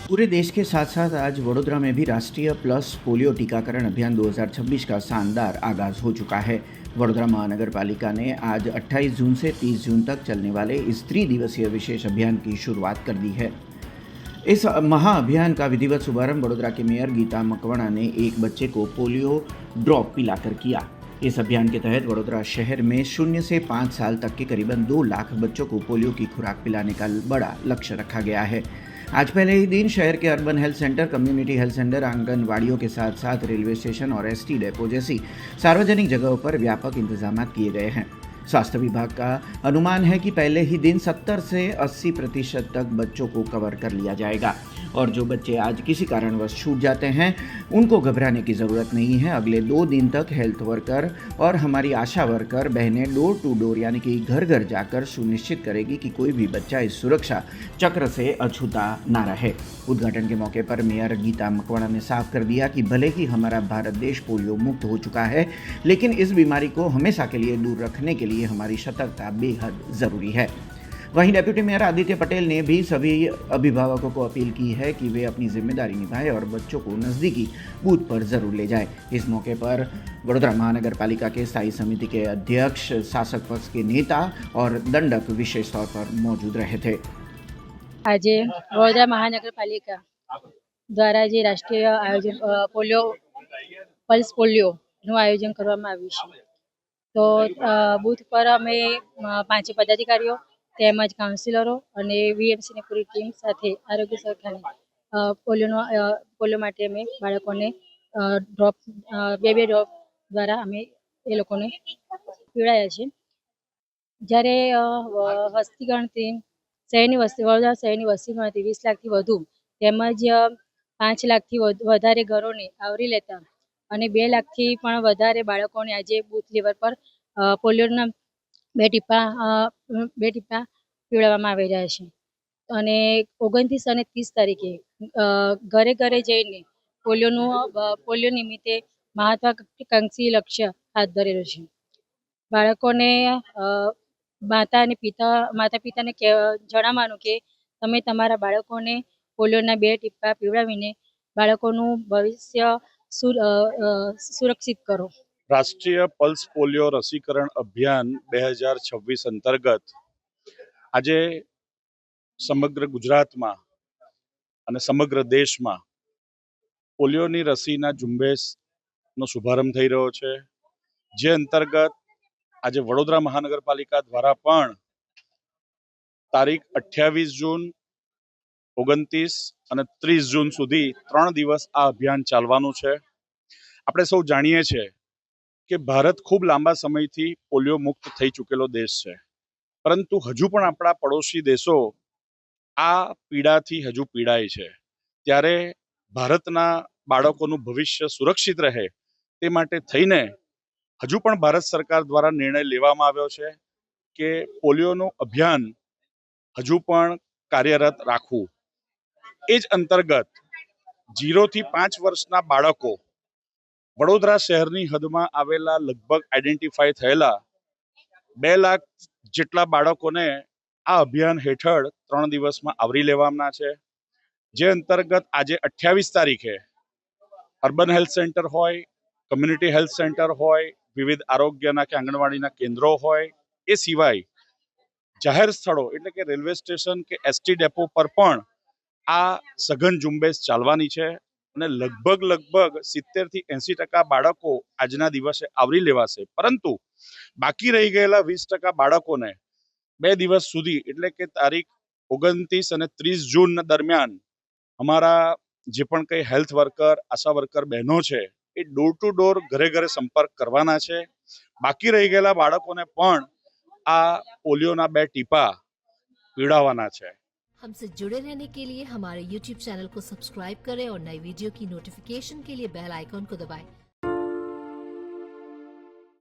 पूरे देश के साथ साथ आज वडोदरा में भी राष्ट्रीय प्लस पोलियो टीकाकरण अभियान 2026 का शानदार आगाज हो चुका है। वडोदरा महानगर पालिका ने आज 28 जून से 30 जून तक चलने वाले इस त्रिदिवसीय विशेष अभियान की शुरुआत कर दी है। इस महाअभियान का विधिवत शुभारंभ वडोदरा के मेयर गीता मकवाणा ने एक बच्चे को पोलियो ड्रॉप पिलाकर किया। इस अभियान के तहत वडोदरा शहर में 0 से 5 साल तक के करीबन 2 लाख बच्चों को पोलियो की खुराक पिलाने का बड़ा लक्ष्य रखा गया है। आज पहले ही दिन शहर के urban health centre, community health centre, आंगनवाड़ियों के साथ साथ रेलवे स्टेशन और एसटी डेपो जैसी सार्वजनिक जगहों पर व्यापक इंतजाम किए गए हैं। स्वास्थ्य विभाग का अनुमान है कि पहले ही दिन 70 से 80% तक बच्चों को कवर कर लिया जाएगा और जो बच्चे आज किसी कारणवश छूट जाते हैं उनको घबराने की ज़रूरत नहीं है। अगले 2 दिन तक हेल्थ वर्कर और हमारी आशा वर्कर बहनें डोर टू डोर यानी कि घर घर जाकर सुनिश्चित करेगी कि कोई भी बच्चा इस सुरक्षा चक्र से अछूता ना रहे। उद्घाटन के मौके पर मेयर गीता मकवाणा ने साफ कर दिया कि भले ही हमारा भारत देश पोलियो मुक्त हो चुका है, लेकिन इस बीमारी को हमेशा के लिए दूर रखने के लिए हमारी सतर्कता बेहद ज़रूरी है। वहीं डेप्यूटी मेयर आदित्य पटेल ने भी सभी अभिभावकों को अपील की है कि वे अपनी जिम्मेदारी निभाएं और बच्चों को नज़दीकी बूथ पर ज़रूर ले जाएं। इस मौके पर वडोदरा महानगर पालिका के स्थायी समिति के अध्यक्ष, शासक पक्ष के नेता और दंडक विशेष तौर पर मौजूद रहे थे। आज वडोदरा महानगरपालिका द्वारा जे राष्ट्रीय आयोजन पोलियो पल्स पोलियोનું આયોજન કરવામાં આવ્યું છે, તો બૂથ પર અમે 5 પદાધિકારીઓ તેમજ કાઉન્સિલરો અને વીએમસીની પૂરી ટીમ સાથે આરોગ્ય શાખાની પોલિયો માટે અમે બાળકોને ડ્રોપ બે ડ્રોપ દ્વારા અમે એ લોકોને પીવડાયા છે। જ્યારે વસ્તી ગણતરી શહેરની વસ્તી વડોદરા શહેરની વસ્તી ગણતરી 20 લાખથી વધુ તેમજ 5 લાખથી વધારે ઘરોને આવરી લેતા અને 2 લાખથી પણ વધારે બાળકોને આજે બૂથ લેવલ પર પોલિયોના 2 ટીપા પીવડાવવામાં આવી રહ્યા છે અને 29 અને 30 તારીખે ઘરે ઘરે જઈને પોલિયો નિમિત્તે મહત્વાકાંક્ષી લક્ષ્ય હાથ ધરેલું છે। બાળકોને માતા પિતાને જણાવવાનું કે તમે તમારા બાળકોને પોલિયોના 2 ટીપા પીવડાવીને બાળકોનું ભવિષ્ય સુરક્ષિત કરો। રાષ્ટ્રીય પલ્સ પોલિયો રસીકરણ અભિયાન 2026 અંતર્ગત આજે સમગ્ર ગુજરાતમાં અને સમગ્ર દેશમાં પોલિયોની રસીના ઝુંબેશનો શુભારંભ થઈ રહ્યો છે, જે અંતર્ગત આજે વડોદરા મહાનગરપાલિકા દ્વારા પણ તારીખ 28 જૂન, 29 અને 30 જૂન સુધી 3 દિવસ આ અભિયાન ચાલવાનું છે। આપણે સૌ જાણીએ છીએ કે ભારત ખૂબ લાંબા સમયથી પોલિયો મુક્ત થઈ ચૂકેલો દેશ છે, પરંતુ હજુ પણ આપણા પડોશી દેશો આ પીડાથી હજુ પીડાય છે। ત્યારે ભારતના બાળકોનું ભવિષ્ય સુરક્ષિત રહે તે માટે થઈને હજુ પણ ભારત સરકાર દ્વારા નિર્ણય લેવામાં આવ્યો છે કે પોલિયોનું અભિયાન હજુ પણ કાર્યરત રાખવું। એ જ અંતર્ગત 0 થી 5 વર્ષના બાળકો વડોદરા શહેરની હદમાં આવેલા લગભગ આઈડેન્ટિફાઈ થયેલા 2 લાખ જેટલા બાળકોને આ અભિયાન હેઠળ 3 દિવસમાં આવરી લેવાના છે, જે અંતર્ગત આજે 28 તારીખે અર્બન હેલ્થ સેન્ટર હોય, કમ્યુનિટી હેલ્થ સેન્ટર હોય, વિવિધ આરોગ્યના કે આંગણવાડીના કેન્દ્રો હોય, એ સિવાય જાહેર સ્થળો એટલે કે રેલવે સ્ટેશન કે એસટી ડેપો પર પણ આ સઘન ઝુંબેશ ચાલવાની છે અને લગભગ 70 થી 80% બાળકો આજના દિવસે આવરી લેવાશે, પરંતુ બાકી રહી ગયેલા 20% બાળકોને 2 દિવસ સુધી એટલે કે તારીખ 29 અને 30 જૂન દરમિયાન અમારા જે પણ કંઈ હેલ્થ વર્કર, આશા વર્કર બહેનો છે એ ડોર ટુ ડોર ઘરે ઘરે સંપર્ક કરવાના છે। બાકી રહી ગયેલા બાળકોને પણ આ પોલિયોના 2 ટીપા પીવડાવવાના છે। हमसे जुड़े रहने के लिए हमारे YouTube चैनल को सब्सक्राइब करें और नई वीडियो की नोटिफिकेशन के लिए बेल आइकॉन को दबाएं।